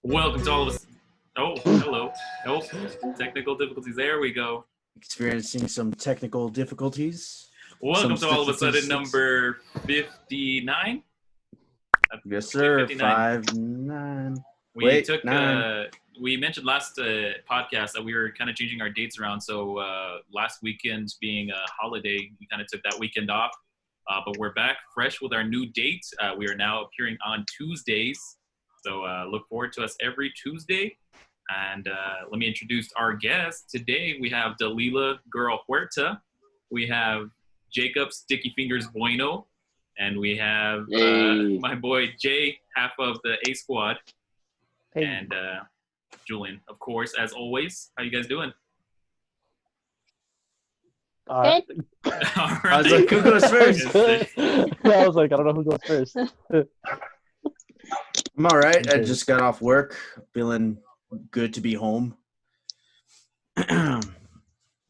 Welcome to all of us. Oh, hello. Oh, technical difficulties. There we go. Experiencing some technical difficulties. Welcome to all of a sudden statistics. number 59. Yes, sir. 59. 5-9. We Wait, took. 9. We mentioned last podcast that we were kind of changing our dates around. So last weekend being a holiday, we kind of took that weekend off. But we're back fresh with our new date. We are now appearing on Tuesdays. So look forward to us every Tuesday. And let me introduce our guests. Today we have Dalila Girl Huerta. We have Jacob Sticky Fingers Bueno. And we have my boy Jay, half of the A Squad. Hey. And Julian, of course, as always. How you guys doing? Good. All right. I was like, who goes first? I was like, I don't know who goes first. I'm all right. I Okay. just got off work, feeling good to be home. Yeah,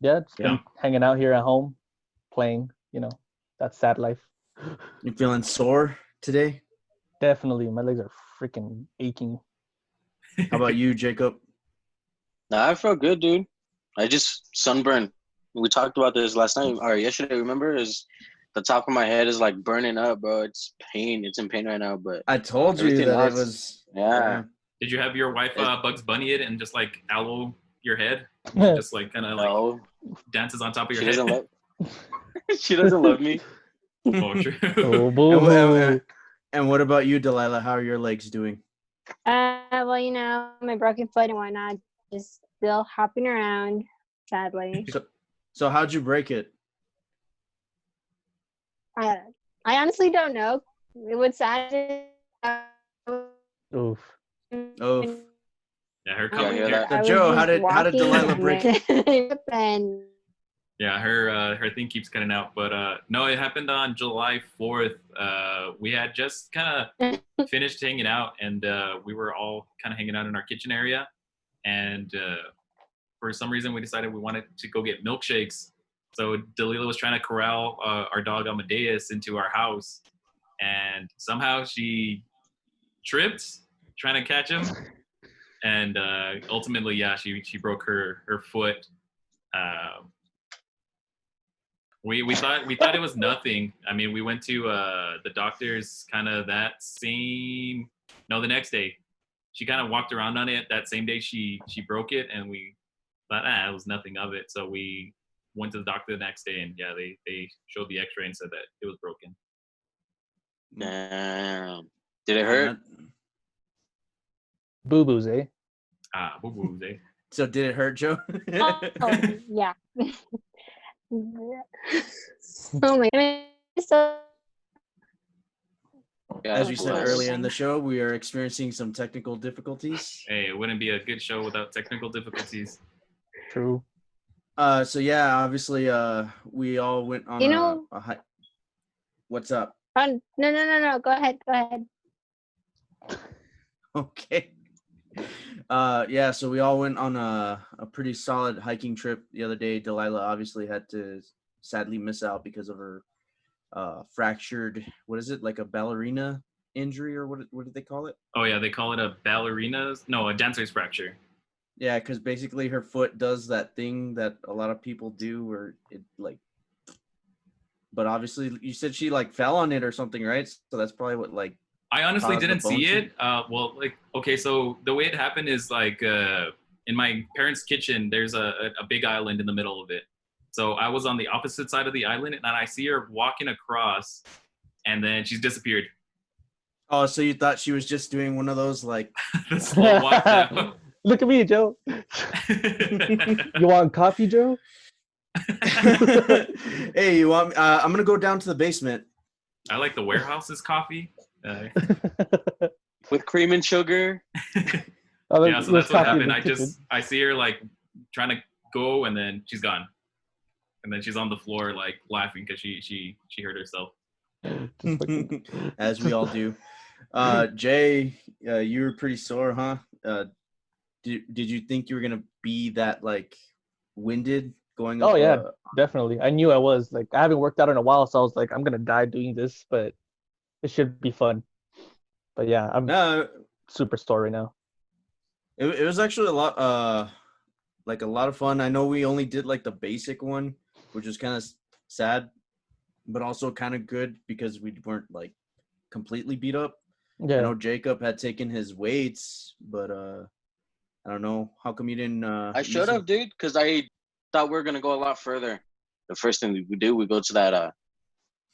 just been hanging out here at home, playing, that sad life. You feeling sore today? Definitely, my legs are freaking aching. How about you, Jacob? Nah, I felt good, dude. I just sunburned. We talked about this last night or yesterday. Remember, is the top of my head is like burning up, bro. It's pain. It's in pain right now. But I told you everything that else, it was. yeah. Did you have your wife Bugs Bunny it and just like aloe your head? Yeah. Just like kind of like No, dances on top of she your head? doesn't love. She doesn't love me. Oh, true. Oh, boo. And what about you, Dalila? How are your legs doing? Well, my broken foot and whatnot, just still hopping around, sadly. So how'd you break it? I honestly don't know. It was sad. Oof. Oh, Yeah, her Yeah, coming hear here. that? I was Joe, how just did Dalila walking break it? and Yeah, her thing keeps cutting out. But no, it happened on July 4th. We had just kind of finished hanging out, and we were all kind of hanging out in our kitchen area. And for some reason, we decided we wanted to go get milkshakes. So Dalila was trying to corral our dog Amadeus into our house, and somehow she tripped trying to catch him, and ultimately, yeah, she broke her foot. We thought it was nothing. I mean, we went to the doctor's kind of the next day. She kind of walked around on it. That same day she broke it, and we thought, it was nothing of it. So we went to the doctor the next day, and yeah, they showed the X-ray and said that it was broken. Damn. Did it hurt? Boo-boos, eh? Boo boo, eh? So did it hurt, Joe? oh yeah. Oh my goodness. So Yeah, As we said bless. earlier in the show, we are experiencing some technical difficulties. Hey, it wouldn't be a good show without technical difficulties. True. So yeah, obviously, we all went on a hike. What's up? No. Go ahead. Okay. Yeah, so we all went on a pretty solid hiking trip the other day. Dalila obviously had to sadly miss out because of her fractured, what is it, like a ballerina injury, or what did they call it? Oh yeah, they call it a dancer's fracture. Yeah, because basically her foot does that thing that a lot of people do where it like, but obviously you said she like fell on it or something, right? So that's probably what like. I honestly caused the didn't see bone it. Well, like, okay, so the way it happened is like in my parents' kitchen, there's a big island in the middle of it. So I was on the opposite side of the island, and I see her walking across, and then she's disappeared. Oh, so you thought she was just doing one of those like. The slow walk down. Look at me, Joe. You want coffee, Joe? Hey, you want? I'm gonna go down to the basement. I like the warehouse's coffee. With cream and sugar. Oh, Yeah, so there's that's what coffee in happened. the kitchen. I see her like trying to go, and then she's gone, and then she's on the floor like laughing because she hurt herself. Just fucking- As we all do. Jay, you were pretty sore, huh? Did you think you were gonna be that like winded going? Oh yeah, definitely. I knew I was. Like, I haven't worked out in a while, so I was like, I'm gonna die doing this, but. It should be fun. But yeah, I'm No, super sore right now. It was actually a lot like a lot of fun. I know we only did like the basic one, which was kind of sad, but also kind of good because we weren't like completely beat up. I Yeah. know Jacob had taken his weights, but I don't know. How come you didn't I use should them? have, dude, because I thought we were gonna go a lot further. The first thing we do, we go to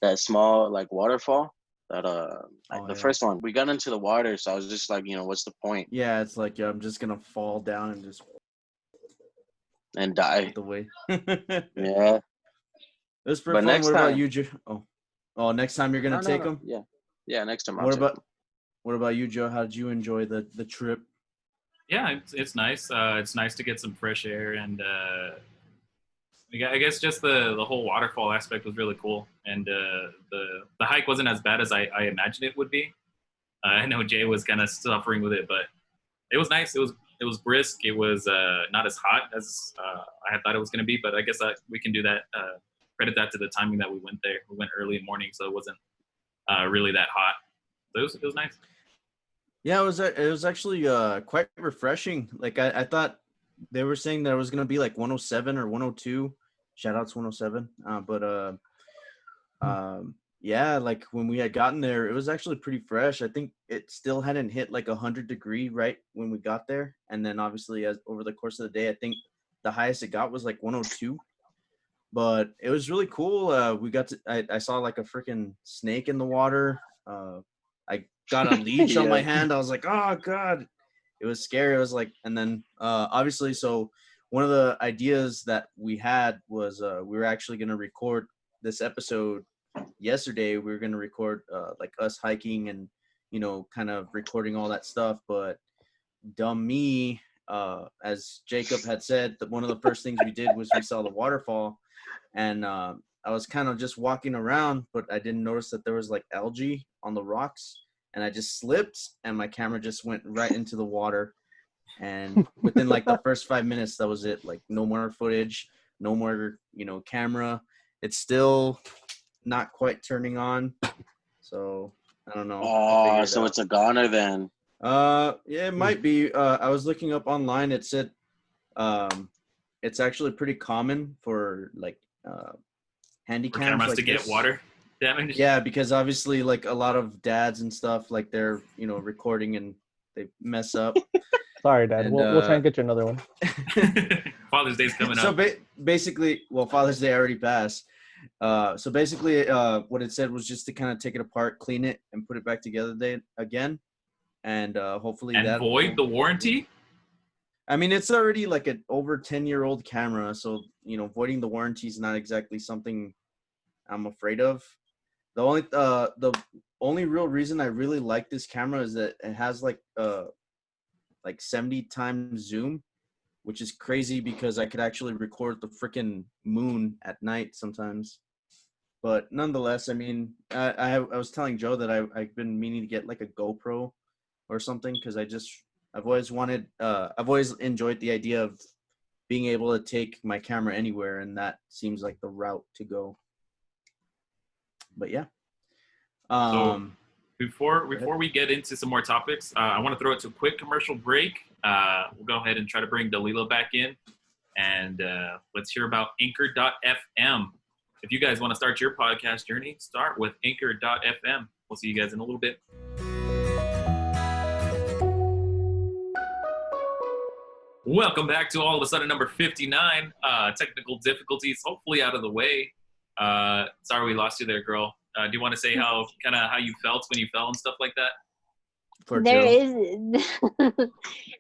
that small like waterfall. That Oh, the yeah. first one, we got into the water, so I was just like, what's the point? Yeah, it's like I'm just gonna fall down and just And die. the way. Yeah. It was pretty But fun. next What about time. you, Joe? Oh, next time you're gonna take them. Yeah. Yeah. Next time. I'll What take about 'em. what about you, Joe? How did you enjoy the trip? Yeah, it's nice. It's nice to get some fresh air, and I guess just the whole waterfall aspect was really cool. And the hike wasn't as bad as I imagined it would be. I know Jay was kind of suffering with it, but it was nice. It was brisk. It was not as hot as I had thought it was going to be, but I guess we can do that. Credit that to the timing that we went there. We went early in the morning, so it wasn't really that hot. So it was nice. Yeah, it was actually quite refreshing. Like I thought they were saying that it was gonna be like 107 or 102. Shout out to 107. Yeah, like when we had gotten there, it was actually pretty fresh. I think it still hadn't hit like 100-degree right when we got there, and then obviously as over the course of the day, I think the highest it got was like 102. But it was really cool. We got to I saw like a freaking snake in the water. I got a leech on my Yeah. hand. I was like, oh god, it was scary. I was like, and then obviously, so one of the ideas that we had was we were actually going to record this episode yesterday. We were going to record like us hiking and kind of recording all that stuff. But dumb me, as Jacob had said, that one of the first things we did was we saw the waterfall, and I was kind of just walking around, but I didn't notice that there was like algae on the rocks, and I just slipped, and my camera just went right into the water. And within like the first 5 minutes, that was it. Like no more footage, no more camera. It's still not quite turning on, so I don't know. I'll figure Oh, it so out. it's a goner then. Yeah, it might be. I was looking up online. It said it's actually pretty common for like handy For cams cameras like to get this. water damage. Yeah, because obviously like a lot of dads and stuff, like they're recording and they mess up. Sorry, Dad. And, We'll try and get you another one. Father's Day's coming So up. basically, well, Father's Day already passed. So basically, what it said was just to kind of take it apart, clean it, and put it back together again, and hopefully And that void the warranty. I mean, it's already like an over 10-year-old camera, so voiding the warranty is not exactly something I'm afraid of. The only real reason I really like this camera is that it has like 70 times zoom, which is crazy because I could actually record the freaking moon at night sometimes. But nonetheless, I mean, I was telling Joe that I've been meaning to get like a GoPro or something because I've always enjoyed the idea of being able to take my camera anywhere, and that seems like the route to go. But yeah. So before we get into some more topics, I want to throw it to a quick commercial break. We'll go ahead and try to bring Dalila back in, and let's hear about Anchor.fm. If you guys want to start your podcast journey, start with Anchor.fm. We'll see you guys in a little bit. Welcome back to All of a Sudden number 59. Technical difficulties hopefully out of the way. Sorry we lost you there, girl. Do you want to say how you felt when you fell and stuff like that?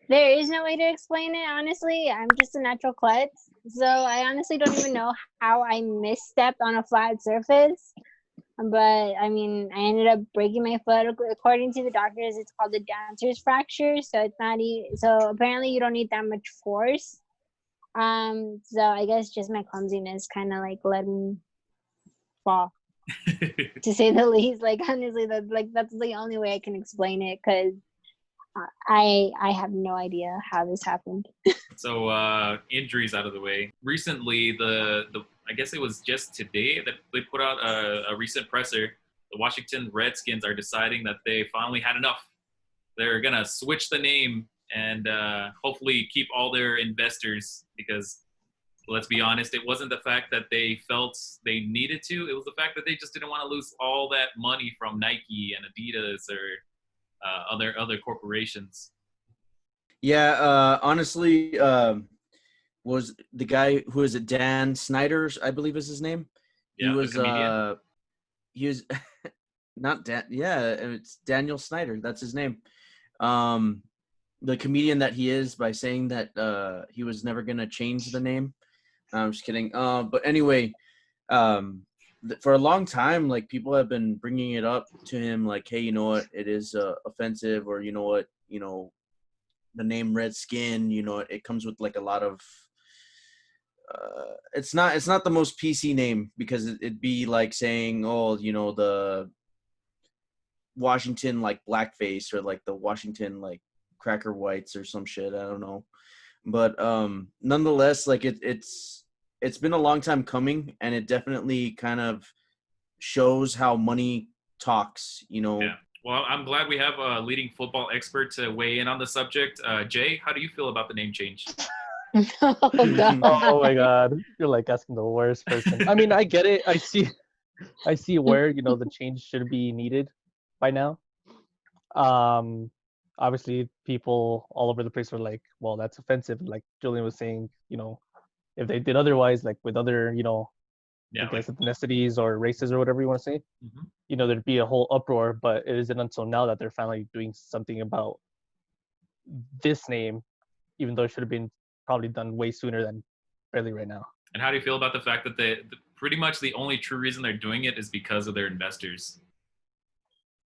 There is no way to explain it, honestly. I'm just a natural klutz, so I honestly don't even know how I misstepped on a flat surface. But I mean, I ended up breaking my foot. According to the doctors, it's called a dancer's fracture. So it's not so apparently you don't need that much force. So I guess just my clumsiness kind of like let me fall, to say the least. Like honestly, that's the only way I can explain it, because I have no idea how this happened. So injuries out of the way. Recently, the I guess it was just today that they put out a recent presser. The Washington Redskins are deciding that they finally had enough. They're gonna switch the name and hopefully keep all their investors, because let's be honest, it wasn't the fact that they felt they needed to. It was the fact that they just didn't want to lose all that money from Nike and Adidas or other corporations. Yeah, honestly, was the guy who is it? Dan Snyder, I believe is his name. Yeah, the comedian. He was not Dan. Yeah, it's Daniel Snyder. That's his name. The comedian that he is, by saying that he was never gonna change the name. I'm just kidding. But anyway, for a long time, like people have been bringing it up to him, like, hey, you know what, it is offensive, or you know what, you know, the name Redskin, you know, it comes with like a lot of. It's not the most PC name, because it'd be like saying, oh, you know, the Washington like blackface, or like the Washington like cracker whites or some shit. I don't know, but nonetheless, like it's been a long time coming, and it definitely kind of shows how money talks, you know. Yeah. Well, I'm glad we have a leading football expert to weigh in on the subject. Jay, how do you feel about the name change? Oh god. Oh my god, you're like asking the worst person. I mean, I get it. I see where, you know, the change should be needed by now. Obviously people all over the place were like, well, that's offensive. Like Julian was saying, you know, if they did otherwise, like with other, you know, I Yeah, guess ethnicities or races or whatever you want to say, Mhm. you know, there'd be a whole uproar. But it isn't until now that they're finally doing something about this name, even though it should have been probably done way sooner than barely right now. And how do you feel about the fact that pretty much the only true reason they're doing it is because of their investors?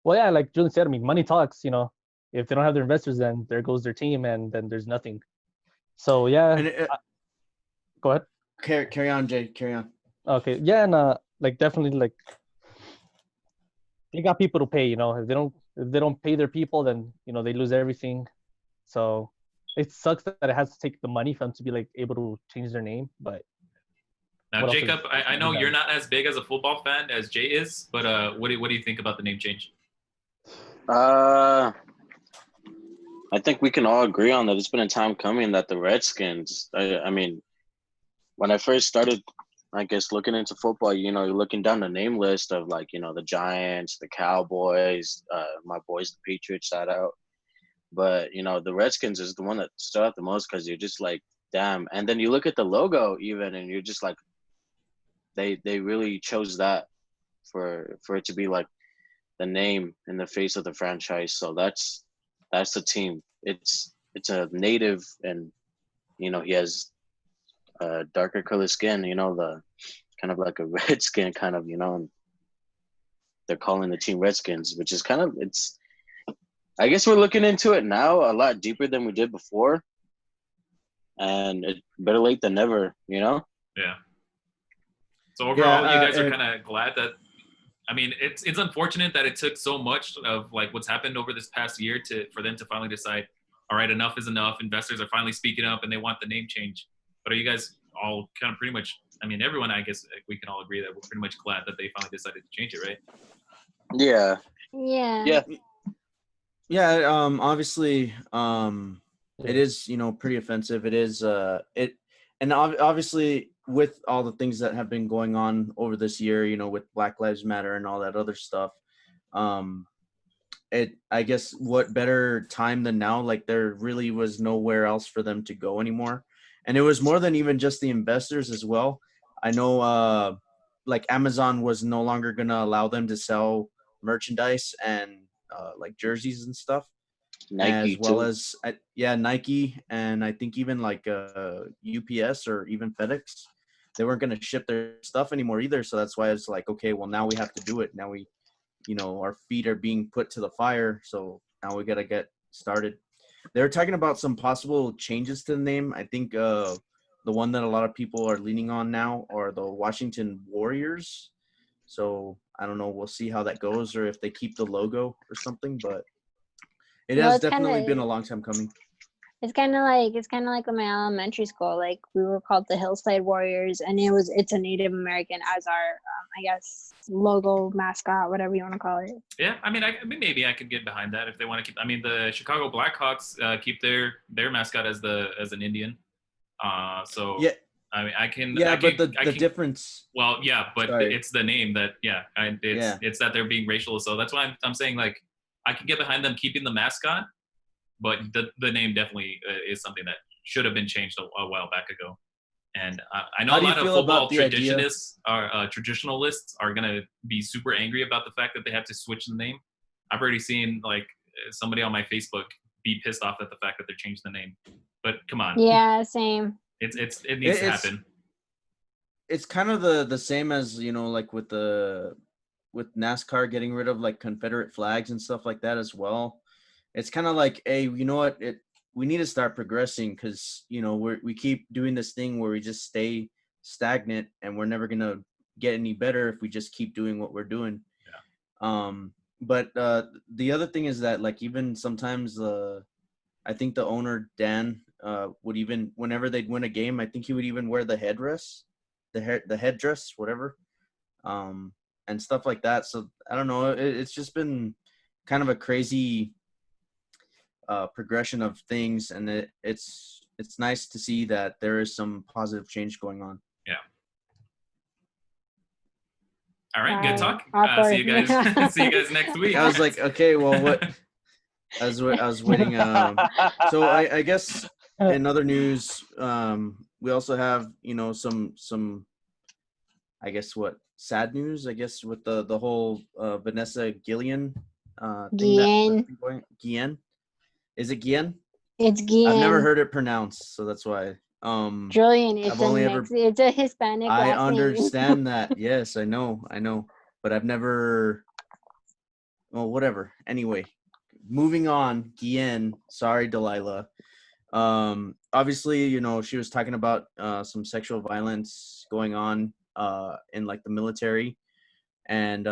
Well, yeah, like Julian said, I mean, money talks, you know. If they don't have their investors, then there goes their team, and then there's nothing. So yeah, And go ahead. carry on, Jay. Carry on. Okay, yeah, and like definitely, like they got people to pay. You know, if they don't pay their people, then you know they lose everything. So it sucks that it has to take the money for them to be like able to change their name. But Now, Jacob, I know you're not as big as a football fan as Jay is, but what do you think about the name change? I think we can all agree on that. It's been a time coming that the Redskins. I mean, when I first started, I guess, looking into football, you know, you're looking down the name list of like, you know, the Giants, the Cowboys, my boys, the Patriots, shout out. But you know, the Redskins is the one that stood out the most, because you're just like, damn. And then you look at the logo even, and you're just like, they really chose that for it to be like the name in the face of the franchise. So that's the team. It's a native, and you know, he has darker color skin, you know, the kind of like a red skin kind of, you know, and they're calling the team Redskins, which is kind of, it's, I guess we're looking into it now a lot deeper than we did before, and it's better late than never, you know. Yeah. So overall, Yeah, you guys are kind of glad that. I mean, it's unfortunate that it took so much of like what's happened over this past year for them to finally decide, all right, enough is enough. Investors are finally speaking up, and they want the name change. But are you guys all kind of pretty much? I mean, everyone, I guess we can all agree that we're pretty much glad that they finally decided to change it, right? Yeah. Yeah. Yeah, obviously, it is, you know, pretty offensive. It is, and obviously with all the things that have been going on over this year, you know, with Black Lives Matter and all that other stuff, I guess what better time than now? Like there really was nowhere else for them to go anymore, and it was more than even just the investors as well. I know, like Amazon was no longer gonna allow them to sell merchandise and like jerseys and stuff, Nike as well too. as Nike, and I think even like UPS or even FedEx, they weren't going to ship their stuff anymore either. So that's why it's like, okay, well now we have to do it. Now we, you know, our feet are being put to the fire, so now we got to get started. They're talking about some possible changes to the name. I think the one that a lot of people are leaning on now are the Washington Warriors. So I don't know. We'll see how that goes, or if they keep the logo or something. But it Well, has it's definitely kinda, been a long time coming. It's kind of like in my elementary school. Like we were called the Hillside Warriors, and it's a Native American as our I guess logo mascot, whatever you want to call it. Yeah, I mean, maybe I could get behind that if they want to keep. I mean, the Chicago Blackhawks keep their mascot as an Indian. So Yeah. I mean, I can. Yeah, I but can, the difference. Well, yeah, but Sorry. it's the name that. Yeah, it's that they're being racial. So that's why I'm saying, like, I can get behind them keeping the mascot, but the name definitely is something that should have been changed a while back ago. And I know How a do you lot of feel football about the idea? traditionalists are gonna be super angry about the fact that they have to switch the name. I've already seen like somebody on my Facebook be pissed off at the fact that they're changing the name. But come on, Yeah, same. it needs to happen. It's kind of the same as, you know, like with NASCAR getting rid of like Confederate flags and stuff like that as well. It's kind of like, hey, you know what? We need to start progressing, because, you know, we keep doing this thing where we just stay stagnant, and we're never gonna get any better if we just keep doing what we're doing. Yeah. But the other thing is that, like, even sometimes I think the owner Dan would even, whenever they'd win a game, I think he would even wear the headdress, the headdress, whatever, and stuff like that. So I don't know. It's just been kind of a crazy progression of things, and it's nice to see that there is some positive change going on. Yeah. All right, good talk. Awkward. See you guys. See you guys next week. I was like, okay, well, what? I was waiting. So I guess in other news, we also have, you know, some I guess sad news, I guess, with the whole Vanessa Guillen thing. Guillen. Is it Guillen? It's Guillen. I've never heard it pronounced, so that's why. Julian, it's a Hispanic last I name. understand that. Yes, I know. But I've never. Well, whatever. Anyway, moving on. Guillen. Sorry, Dalila. Obviously, you know, she was talking about some sexual violence going on in like the military, and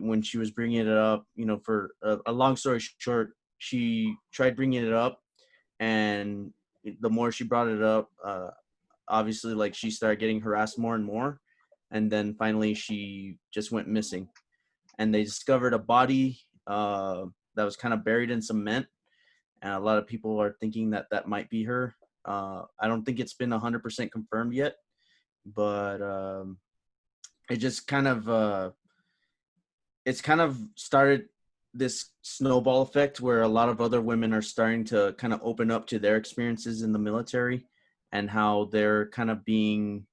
when she was bringing it up, you know, for a long story short, she tried bringing it up, and the more she brought it up, obviously, like, she started getting harassed more and more, and then finally she just went missing, and they discovered a body that was kind of buried in cement, and a lot of people are thinking that might be her. I don't think it's been 100% confirmed yet, but it just kind of it's kind of started this snowball effect where a lot of other women are starting to kind of open up to their experiences in the military, and how they're kind of being,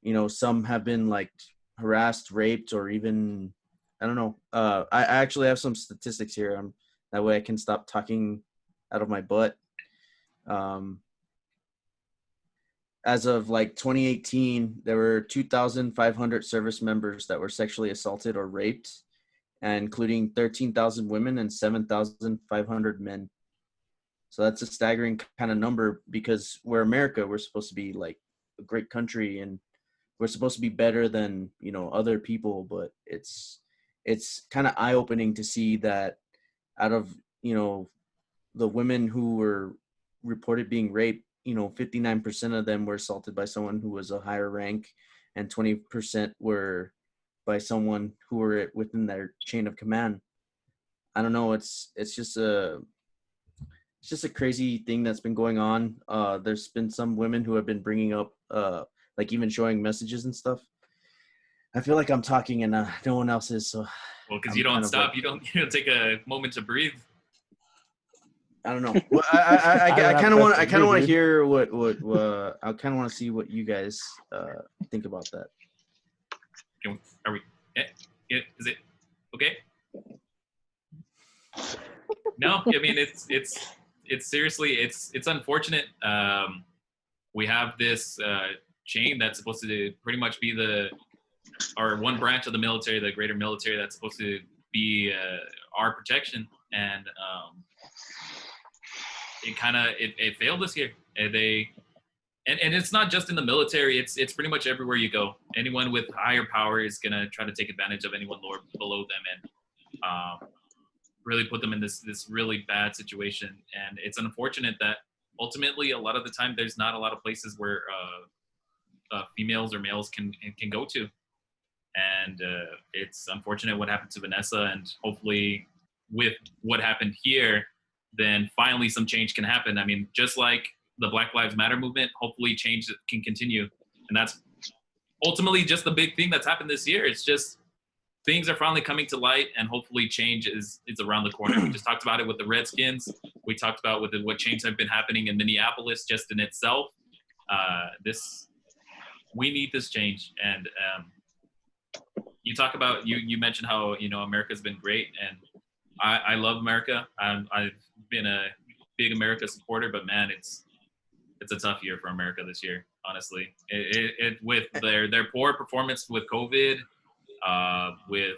you know, some have been like harassed, raped, or even, I don't know. I actually have some statistics here. That way I can stop talking out of my butt. As of like 2018, there were 2,500 service members that were sexually assaulted or raped, including 13,000 women and 7,500 men. So that's a staggering kind of number, because we're America. We're supposed to be like a great country, and we're supposed to be better than, you know, other people. But it's kind of eye-opening to see that out of, you know, the women who were reported being raped, you know, 59% of them were assaulted by someone who was a higher rank, and 20% were by someone who were within their chain of command. I don't know. It's just a crazy thing that's been going on. There's been some women who have been bringing up, like, even showing messages and stuff. I feel like I'm talking and no one else is. So, well, because you don't stop. Like, you don't take a moment to breathe. I don't know. Well, I kind of want to hear what I kind of want to see what you guys think about that. Are we? Is it okay? No, I mean, it's seriously, it's unfortunate. We have this chain that's supposed to pretty much be or one branch of the military, the greater military, that's supposed to be our protection, and it failed us here. And it's not just in the military. It's pretty much everywhere you go. Anyone with higher power is gonna try to take advantage of anyone lower below them, and really put them in this really bad situation. And it's unfortunate that ultimately a lot of the time there's not a lot of places where females or males can go to. And it's unfortunate what happened to Vanessa, and hopefully with what happened here, then finally some change can happen. I mean, just like the Black Lives Matter movement, hopefully change can continue. And that's ultimately just the big thing that's happened this year. It's just things are finally coming to light, and hopefully change is around the corner. We just talked about it with the Redskins. We talked about with what change have been happening in Minneapolis just in itself. We need this change. And you talk about, you mentioned how, America's been great, and I love America. I've been a big America supporter, but man, it's a tough year for America this year, honestly. It with their poor performance with COVID, with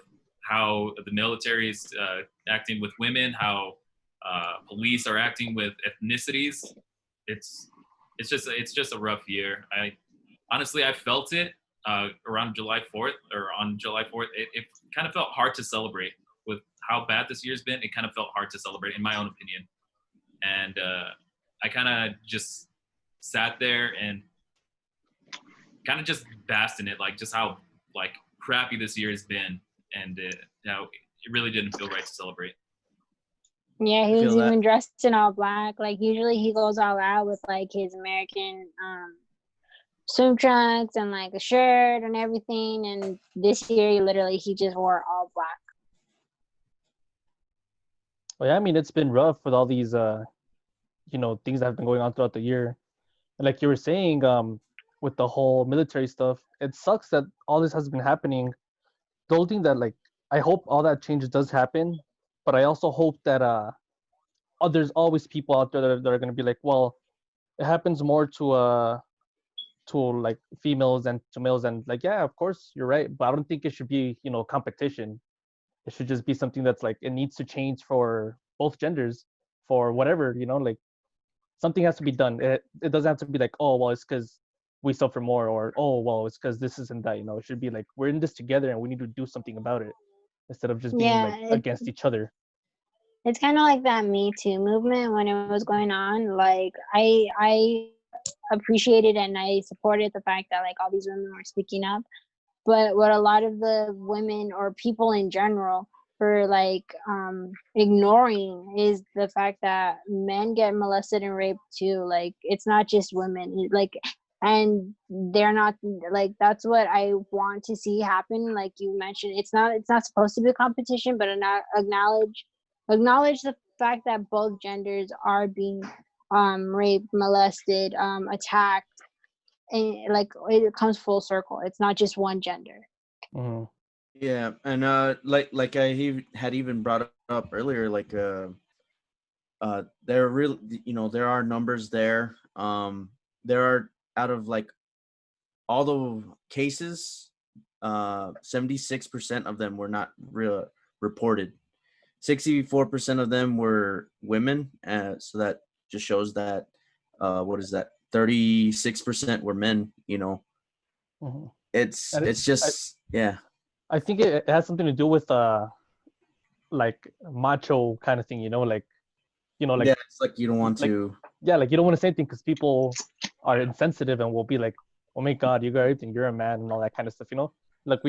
how the military is acting with women, how police are acting with ethnicities. It's just a rough year. I felt it around July 4th, or on July 4th. It kind of felt hard to celebrate with how bad this year's been. It kind of felt hard to celebrate, in my own opinion. And I kind of just sat there and kind of just basked in it, like just how like crappy this year has been, and it really didn't feel right to celebrate. Yeah, he was even dressed in all black. Like usually he goes all out with like his American swim trunks and like a shirt and everything, and this year he just wore all black. Well, yeah, I mean, it's been rough with all these things that have been going on throughout the year. And like you were saying, with the whole military stuff, it sucks that all this has been happening. The only thing that, like, I hope all that change does happen, but I also hope that there's always people out there that are going to be like, well, it happens more to like females and to males, and like, yeah, of course you're right, but I don't think it should be competition. It should just be something that's like, it needs to change for both genders, for whatever, like something has to be done. It doesn't have to be like, oh, well, it's because we suffer more, or, oh, well, it's because this isn't that. It should be like, we're in this together and we need to do something about it, instead of just being like against each other. It's kind of like that Me Too movement when it was going on. Like I appreciated and I supported the fact that like all these women were speaking up, but what a lot of the women or people in general for like ignoring is the fact that men get molested and raped too. Like it's not just women, like, and they're not like, that's what I want to see happen. Like you mentioned, it's not supposed to be a competition, but acknowledge the fact that both genders are being raped, molested, attacked, and like it comes full circle. It's not just one gender. Mm-hmm. Yeah, and like I had even brought up earlier, like there are really, there are numbers there. There are, out of like all the cases, 76% of them were not reported. 64% of them were women. So that just shows that, what is that? 36% were men. Mm-hmm. It's just, yeah. I think it has something to do with like macho kind of thing, like like, yeah, it's like you don't want to. Yeah, like you don't want to say anything because people are insensitive and will be like, oh my god, you got everything, you're a man, and all that kind of stuff. Like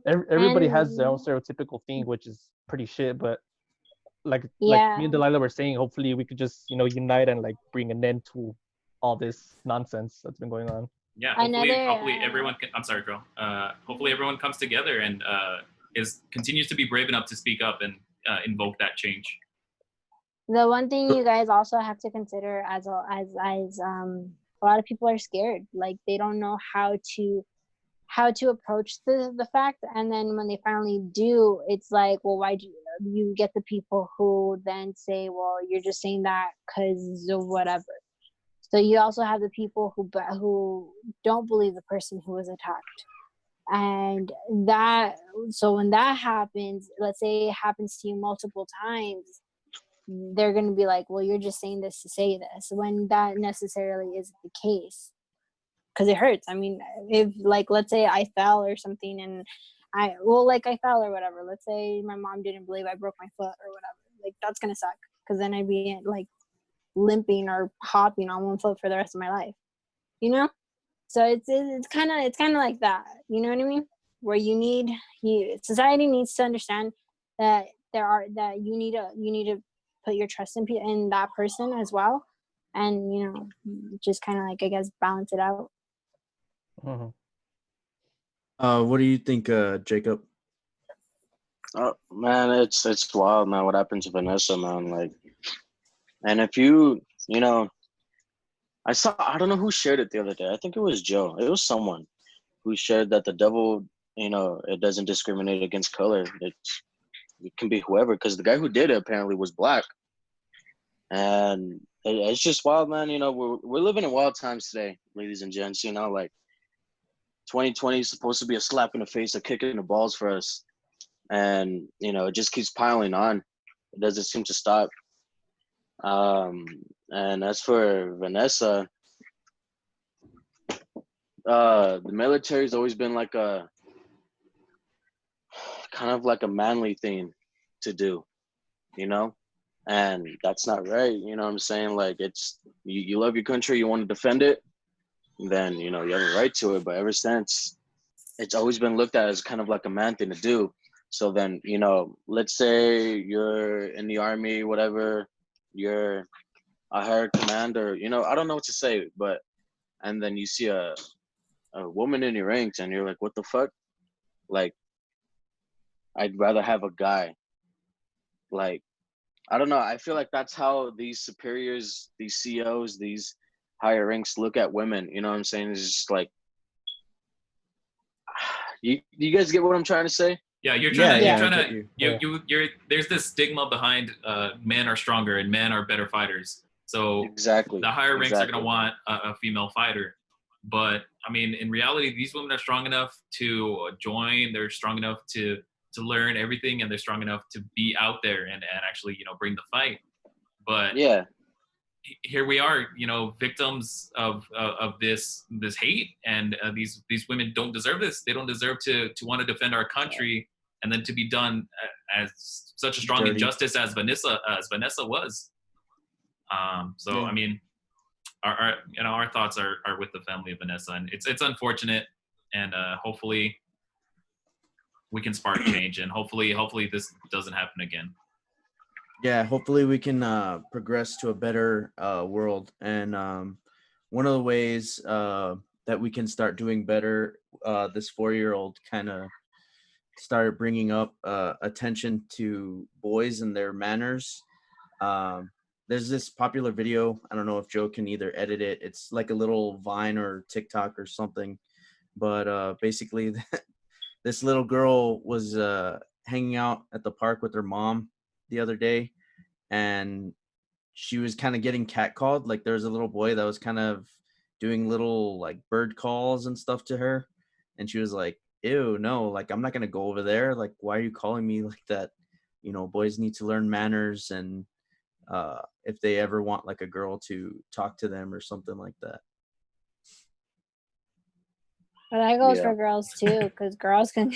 everybody has their own stereotypical thing, which is pretty shit. But like me and Dalila were saying, hopefully we could just unite and like bring an end to all this nonsense that's been going on. Yeah, hopefully everyone can, I'm sorry, girl. Hopefully everyone comes together and continues to be brave enough to speak up and invoke that change. The one thing you guys also have to consider as a lot of people are scared. Like they don't know how to approach the fact, and then when they finally do, it's like, well, why do you get the people who then say, well, you're just saying that because of whatever. So you also have the people who don't believe the person who was attacked. And so when that happens, let's say it happens to you multiple times, they're going to be like, well, you're just saying this to say this, when that necessarily isn't the case, because it hurts. I mean, if like, let's say I fell or something and I fell or whatever, let's say my mom didn't believe I broke my foot or whatever, like that's gonna suck because then I'd be like limping or hopping on one foot for the rest of my life, you know. So it's kind of like that, you know what I mean? Where society needs to understand that you need to put your trust in that person as well, and you know, just kind of like I guess balance it out. Mm-hmm. What do you think, Jacob? Oh man, it's wild, man. What happened to Vanessa, man? Like, and if you know, I don't know who shared it the other day. I think it was Joe. It was someone who shared that the devil, you know, it doesn't discriminate against color. It can be whoever, because the guy who did it apparently was black. And it's just wild, man. You know, we're living in wild times today, ladies and gents. You know, like 2020 is supposed to be a slap in the face, a kick in the balls for us. And, you know, it just keeps piling on. It doesn't seem to stop. And as for Vanessa, the military's always been like a kind of like a manly thing to do, you know? And that's not right, you know what I'm saying? Like, it's you love your country, you want to defend it, then, you know, you have a right to it. But ever since, it's always been looked at as kind of like a man thing to do. So then, you know, let's say you're in the army, whatever, you're a higher commander, you know, I don't know what to say, but, and then you see a woman in your ranks and you're like, what the fuck? Like, I'd rather have a guy. Like, I don't know. I feel like that's how these superiors, these CEOs, these higher ranks look at women. You know what I'm saying? It's just like, you guys get what I'm trying to say? Yeah, you're there's this stigma behind men are stronger and men are better fighters. So exactly, the higher ranks are going to want a female fighter. But I mean, in reality, these women are strong enough to join. They're strong enough to learn everything, and they're strong enough to be out there and actually, you know, bring the fight. But yeah, here we are, you know, victims of this hate, and these women don't deserve this. They don't deserve to want to defend our country, and then to be done as such a strong injustice as Vanessa was. So yeah. I mean, our thoughts are with the family of Vanessa, and it's unfortunate, and hopefully we can spark change, and hopefully this doesn't happen again. Yeah, hopefully we can progress to a better world. And one of the ways that we can start doing better, this 4-year-old kind of started bringing up attention to boys and their manners. There's this popular video. I don't know if Joe can either edit it. It's like a little Vine or TikTok or something. But basically, this little girl was hanging out at the park with her mom the other day, and she was kind of getting catcalled. Like, there was a little boy that was kind of doing little like bird calls and stuff to her, and she was like, ew, no, like, I'm not gonna go over there. Like, why are you calling me like that? You know, boys need to learn manners, and if they ever want like a girl to talk to them or something like that. But that goes for girls too, because girls can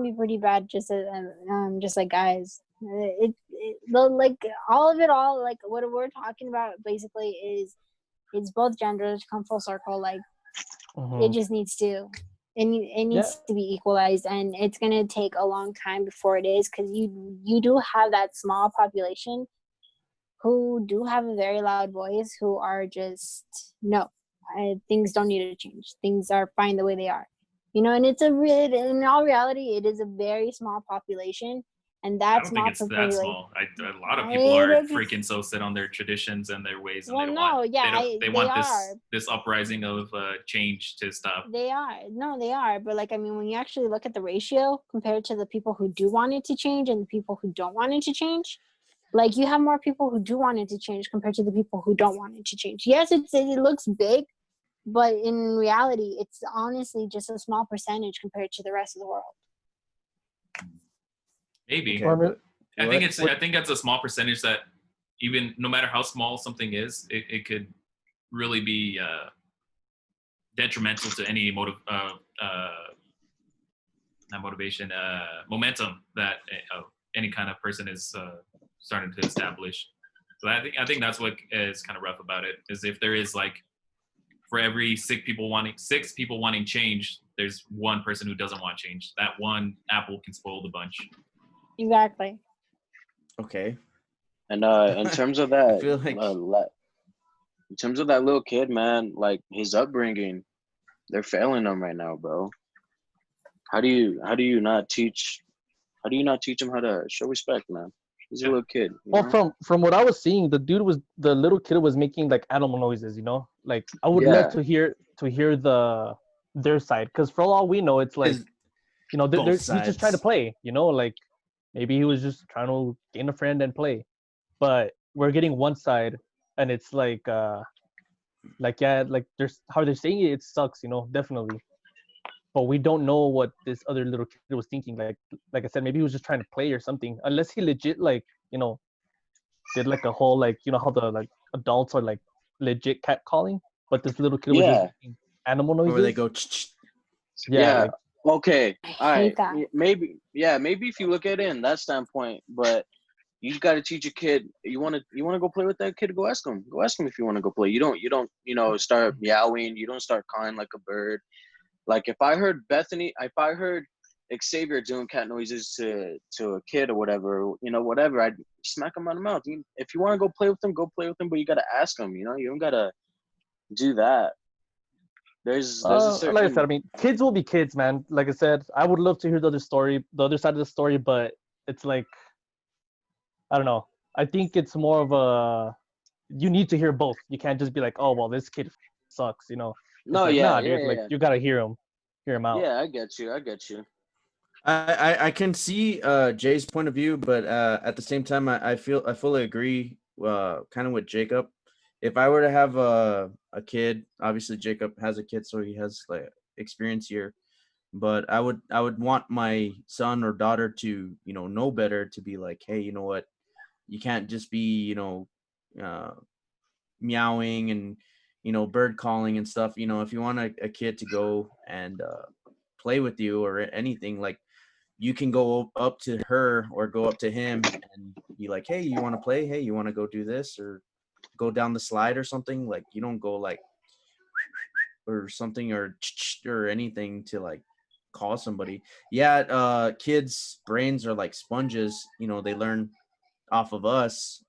be pretty bad, just like guys. Like all of it, like what we're talking about basically is it's both genders come full circle. Like it just needs to, it needs to be equalized, and it's gonna take a long time before it is, because you do have that small population who do have a very loud voice, who are just no. Things don't need to change. Things are fine the way they are, you know. And in all reality, it is a very small population, and that's not. I don't think it's that small. A lot of people are freaking so set on their traditions and their ways, and they want this uprising of change to stop. They are. But like, I mean, when you actually look at the ratio compared to the people who do want it to change and the people who don't want it to change. Like, you have more people who do want it to change compared to the people who don't want it to change. Yes, it looks big, but in reality, it's honestly just a small percentage compared to the rest of the world. Maybe. Okay. I think that's a small percentage that, even no matter how small something is, it could really be detrimental to any momentum that any kind of person is starting to establish. So I think that's what is kind of rough about it, is if there is like, for every six people wanting change, there's one person who doesn't want change. That one apple can spoil the bunch. Exactly. Okay. And in terms of I that, feel like in terms of that little kid, man, like his upbringing, they're failing him right now, bro. How do you not teach him how to show respect, man? He's a little kid. Well, from what I was seeing, the little kid was making like animal noises, you know. Like I would love to hear their side, because for all we know, it's like, you know, he's just trying to play, you know, like maybe he was just trying to gain a friend and play. But we're getting one side, and it's like yeah, like there's how they're saying it sucks, you know, definitely. But we don't know what this other little kid was thinking. Like I said, maybe he was just trying to play or something. Unless he legit, like, you know, did like a whole, like, you know how the like adults are like legit cat calling, but this little kid was just making animal noises. Where they go. Yeah. Like, okay. All right. that. Maybe if you look at it in that standpoint, but you got to teach a kid. You want to go play with that kid? Go ask him. Go ask him if you want to go play. You don't you know, start meowing. You don't start cawing like a bird. Like if I heard Xavier doing cat noises to a kid or whatever, you know, whatever, I'd smack him on the mouth. If you want to go play with him, go play with him, but you got to ask him, you know, you don't got to do that. There's a certain... Like I said, I mean, kids will be kids, man. Like I said, I would love to hear the other side of the story, but it's like, I don't know. I think it's more of a, you need to hear both. You can't just be like, oh, well, this kid sucks, you know. No, like, yeah, dude, like you gotta hear him out. Yeah, I get you. I can see Jay's point of view, but at the same time, I fully agree kind of with Jacob. If I were to have a kid, obviously Jacob has a kid, so he has like experience here. But I would want my son or daughter to, you know better, to be like, hey, you know what, you can't just be, you know, meowing and, you know, bird calling and stuff. You know, if you want a kid to go and play with you or anything, like, you can go up to her or go up to him and be like, hey, you want to play? Hey, you want to go do this or go down the slide or something? Like, you don't go like or something or anything to like call somebody. Yeah, kids' brains are like sponges. You know, they learn off of us.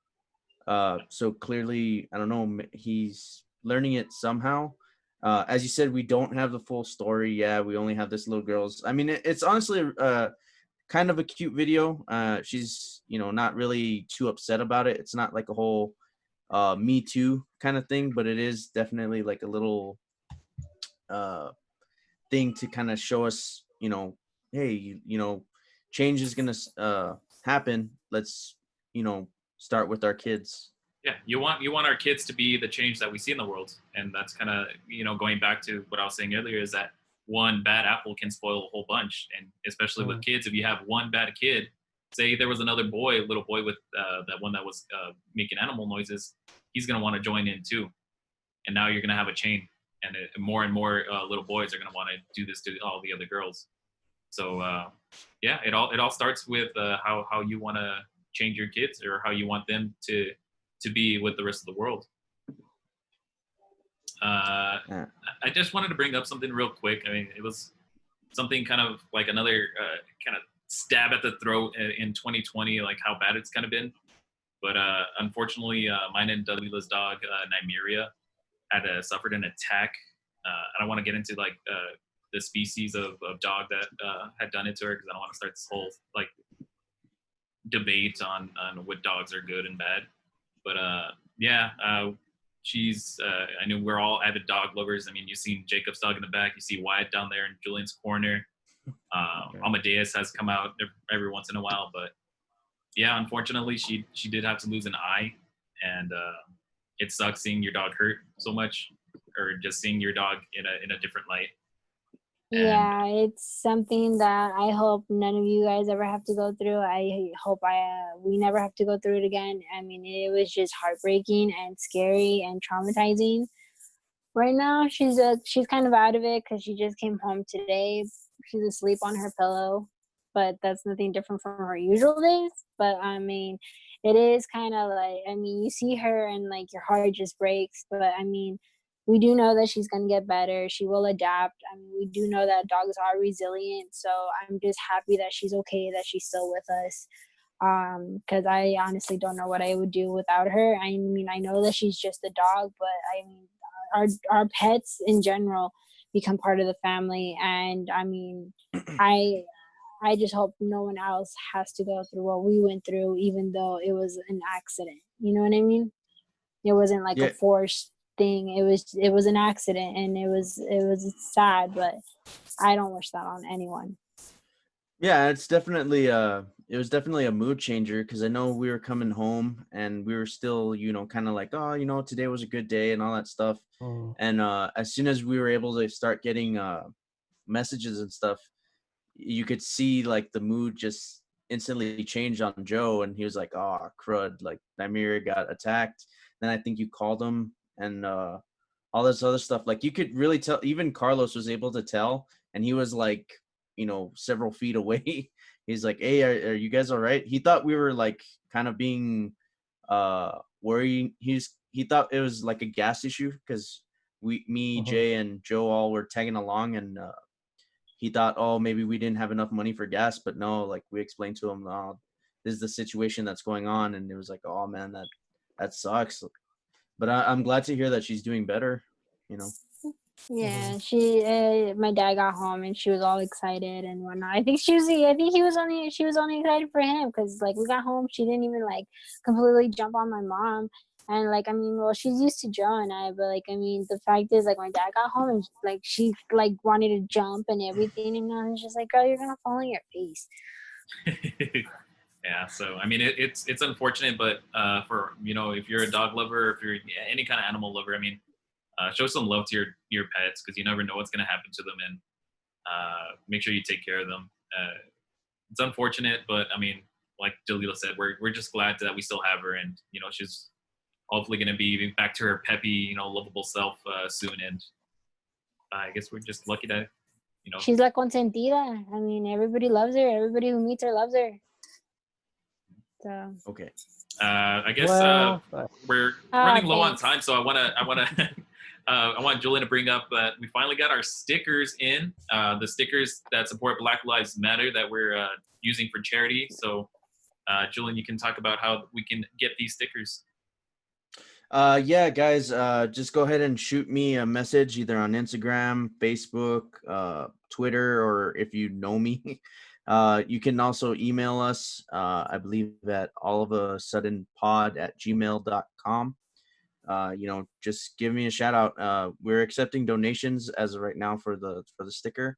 So clearly, I don't know, he's learning it somehow. As you said, we don't have the full story. Yeah, we only have this little girl's. I mean, it's honestly kind of a cute video. She's, you know, not really too upset about it. It's not like a whole Me Too kind of thing, but it is definitely like a little thing to kind of show us, you know, hey, you know, change is gonna happen. Let's, you know, start with our kids. Yeah, you want our kids to be the change that we see in the world, and that's kind of, you know, going back to what I was saying earlier, is that one bad apple can spoil a whole bunch, and especially with kids, if you have one bad kid, say there was another little boy with that one that was making animal noises, he's gonna want to join in too, and now you're gonna have a chain, and more little boys are gonna want to do this to all the other girls. So yeah, it all starts with how you want to change your kids, or how you want them to be with the rest of the world. I just wanted to bring up something real quick. I mean, it was something kind of like another kind of stab at the throat in 2020, like how bad it's kind of been. But unfortunately, mine and Dalila's dog, Nymeria, had suffered an attack. I don't want to get into like the species of dog that had done it to her, because I don't want to start this whole like debate on what dogs are good and bad. But yeah, she's I know we're all avid dog lovers. I mean, you've seen Jacob's dog in the back, you see Wyatt down there in Julian's corner. Amadeus has come out every once in a while, but yeah, unfortunately she did have to lose an eye, and it sucks seeing your dog hurt so much, or just seeing your dog in a different light. Yeah, it's something that I hope none of you guys ever have to go through. I hope we never have to go through it again. I mean, it was just heartbreaking and scary and traumatizing. Right now, she's kind of out of it because she just came home today. She's asleep on her pillow. but that's nothing different from her usual days. But I mean, it is kind of like, I mean, you see her and like your heart just breaks. But I mean, we do know that she's going to get better. She will adapt. I mean, we do know that dogs are resilient. So I'm just happy that she's okay, that she's still with us. Because I honestly don't know what I would do without her. I mean, I know that she's just a dog, but I mean, our pets in general become part of the family. And I mean, I just hope no one else has to go through what we went through, even though it was an accident. You know what I mean? It wasn't like a forced thing. It was an accident, and it was sad, but I don't wish that on anyone. Yeah, it's definitely it was definitely a mood changer, because I know we were coming home and we were still, kind of like, oh, today was a good day and all that stuff. And as soon as we were able to start getting messages and stuff, you could see like the mood just instantly change on Joe, and he was like, oh crud, like Nymeria got attacked. Then I think you called him, and all this other stuff. Like you could really tell, even Carlos was able to tell, and he was like, several feet away. He's like, hey, are you guys all right? He thought we were like kind of being worried. He thought it was like a gas issue, because me, Jay, and Joe all were tagging along, and he thought, oh, maybe we didn't have enough money for gas. But no, like we explained to him, oh, this is the situation that's going on, and it was like, oh man, that sucks. But I'm glad to hear that she's doing better. Yeah, my dad got home and she was all excited and whatnot. I think she was only excited for him, because like we got home, she didn't even like completely jump on my mom. And like, I mean, well, she's used to Joe and I, but like, I mean, the fact is, like, my dad got home and like she like wanted to jump and everything, and I was just like, girl, you're gonna fall on your face. Yeah, so I mean, it's unfortunate, but for if you're a dog lover, if you're any kind of animal lover, I mean, show some love to your pets, because you never know what's going to happen to them, and make sure you take care of them. It's unfortunate, but I mean, like Dalila said, we're just glad that we still have her, and she's hopefully going to be back to her peppy, lovable self soon, and I guess we're just lucky that she's like consentida. I mean, everybody loves her. Everybody who meets her loves her. So okay. I guess we're running low on time, so I want Julian to bring up that we finally got our stickers in, the stickers that support Black Lives Matter that we're using for charity. So, Julian, you can talk about how we can get these stickers. Yeah, guys, just go ahead and shoot me a message either on Instagram, Facebook, Twitter, or if you know me. You can also email us, I believe, at allofasuddenpod@gmail.com. Just give me a shout out. We're accepting donations as of right now for the sticker.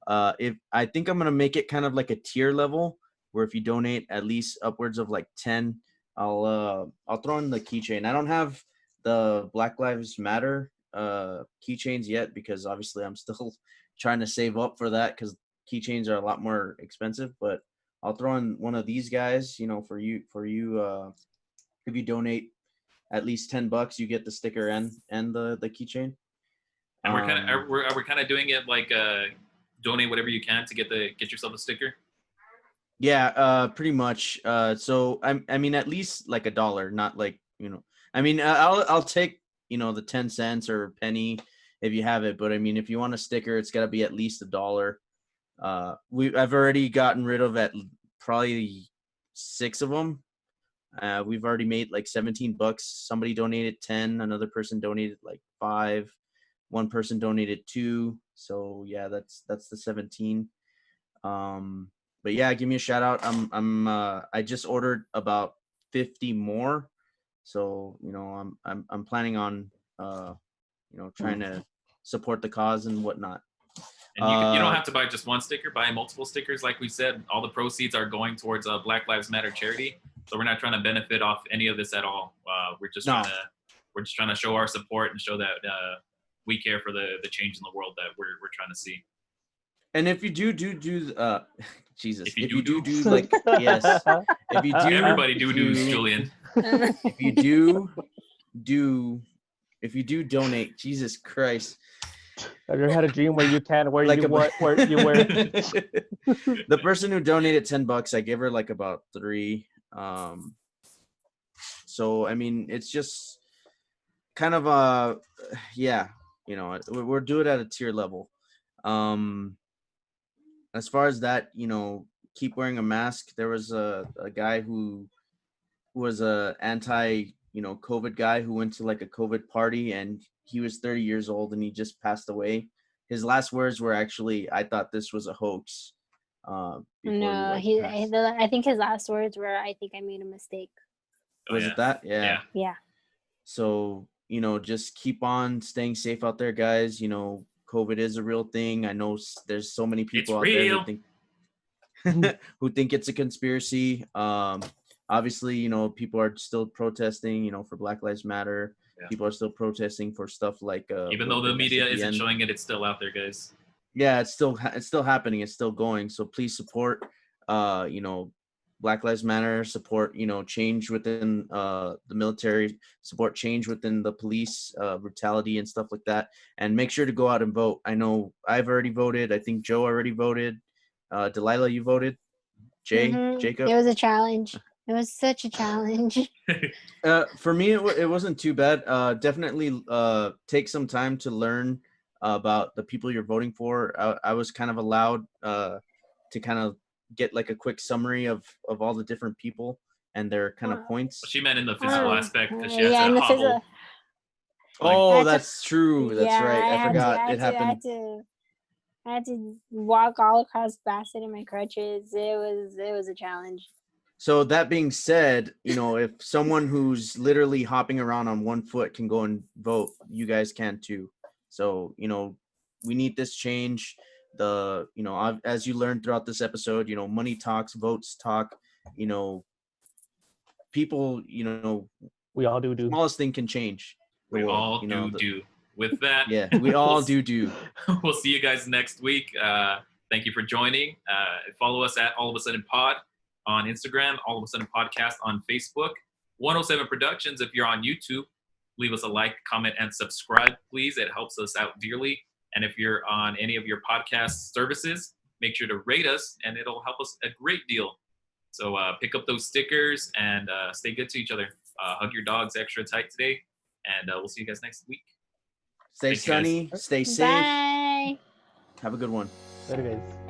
If I think I'm gonna make it kind of like a tier level, where if you donate at least upwards of like 10, I'll throw in the keychain. I don't have the Black Lives Matter keychains yet, because obviously I'm still trying to save up for that, because keychains are a lot more expensive. But I'll throw in one of these guys, for you if you donate at least $10, you get the sticker and the keychain. And we're kind of doing it like donate whatever you can to get yourself a sticker. Yeah, pretty much. So I mean, at least like $1, not like, I mean, I'll take, the 10 cents or a penny if you have it. But I mean, if you want a sticker, it's got to be at least $1. I've already gotten rid of probably 6 of them. We've already made like $17. Somebody donated 10. Another person donated like 5. One person donated 2. So yeah, that's the 17. But yeah, give me a shout out. I just ordered about 50 more. So, I'm planning on, trying to support the cause and whatnot. And you don't have to buy just one sticker, buy multiple stickers. Like we said, all the proceeds are going towards Black Lives Matter charity. So we're not trying to benefit off any of this at all. We're just trying to show our support and show that we care for the change in the world that we're trying to see. And if you do Jesus, if you do like, yes, if you do, everybody do Julian. If you do donate, Jesus Christ. Have you ever had a dream where you can wear Like you a- what where you wear? The person who donated $10, I gave her like about 3. So I mean, it's just kind of yeah, you know, we're doing it at a tier level. As far as that, you know, keep wearing a mask. There was a guy who was a anti, you know, COVID guy who went to like a COVID party, and he was 30 years old and he just passed away. His last words were actually, "I thought this was a hoax." No, passed. I think his last words were, "I think I made a mistake." Oh, Was yeah. it that? Yeah. Yeah. So, you know, just keep on staying safe out there, guys. You know, COVID is a real thing. I know there's so many people out there who real. think who think it's a conspiracy. Obviously, you know, people are still protesting, you know, for Black Lives Matter. Yeah. People are still protesting for stuff like Even what though the was it, media isn't SAPN? showing it, it's still out there, guys. Yeah, it's still happening. It's still going. So please support you know, Black Lives Matter, support, you know, change within the military, support change within the police brutality and stuff like that, and make sure to go out and vote. I know I've already voted. I think Joe already voted. Dalila, you voted. Jacob. It was a challenge. It was such a challenge. For me, it wasn't too bad. Definitely take some time to learn about the people you're voting for. I was kind of allowed to kind of get like a quick summary of all the different people and their kind of points. She meant in the physical aspect because she yeah, had in to the hobble. physical. Oh, that's true. That's right. I forgot. It happened. I had to walk all across Bassett in my crutches. It was a challenge. So that being said, you know, if someone who's literally hopping around on one foot can go and vote, you guys can too. So, you know, we need this change. You know, as you learned throughout this episode, you know, money talks, votes talk, you know, people, you know, We all do. smallest thing can change the We world. all You know, do. With that, yeah, we all do. We'll see you guys next week. Thank you for joining. Follow us at All of a Sudden Pod on Instagram, All of a Sudden Podcast on Facebook, 107 Productions. If you're on YouTube, leave us a like, comment, and subscribe, please. It helps us out dearly. And if you're on any of your podcast services, make sure to rate us, and it'll help us a great deal. So pick up those stickers and stay good to each other. Hug your dogs extra tight today, and we'll see you guys next week. Stay Thank you, guys. sunny, stay safe. Bye. Have a good one. Later, guys.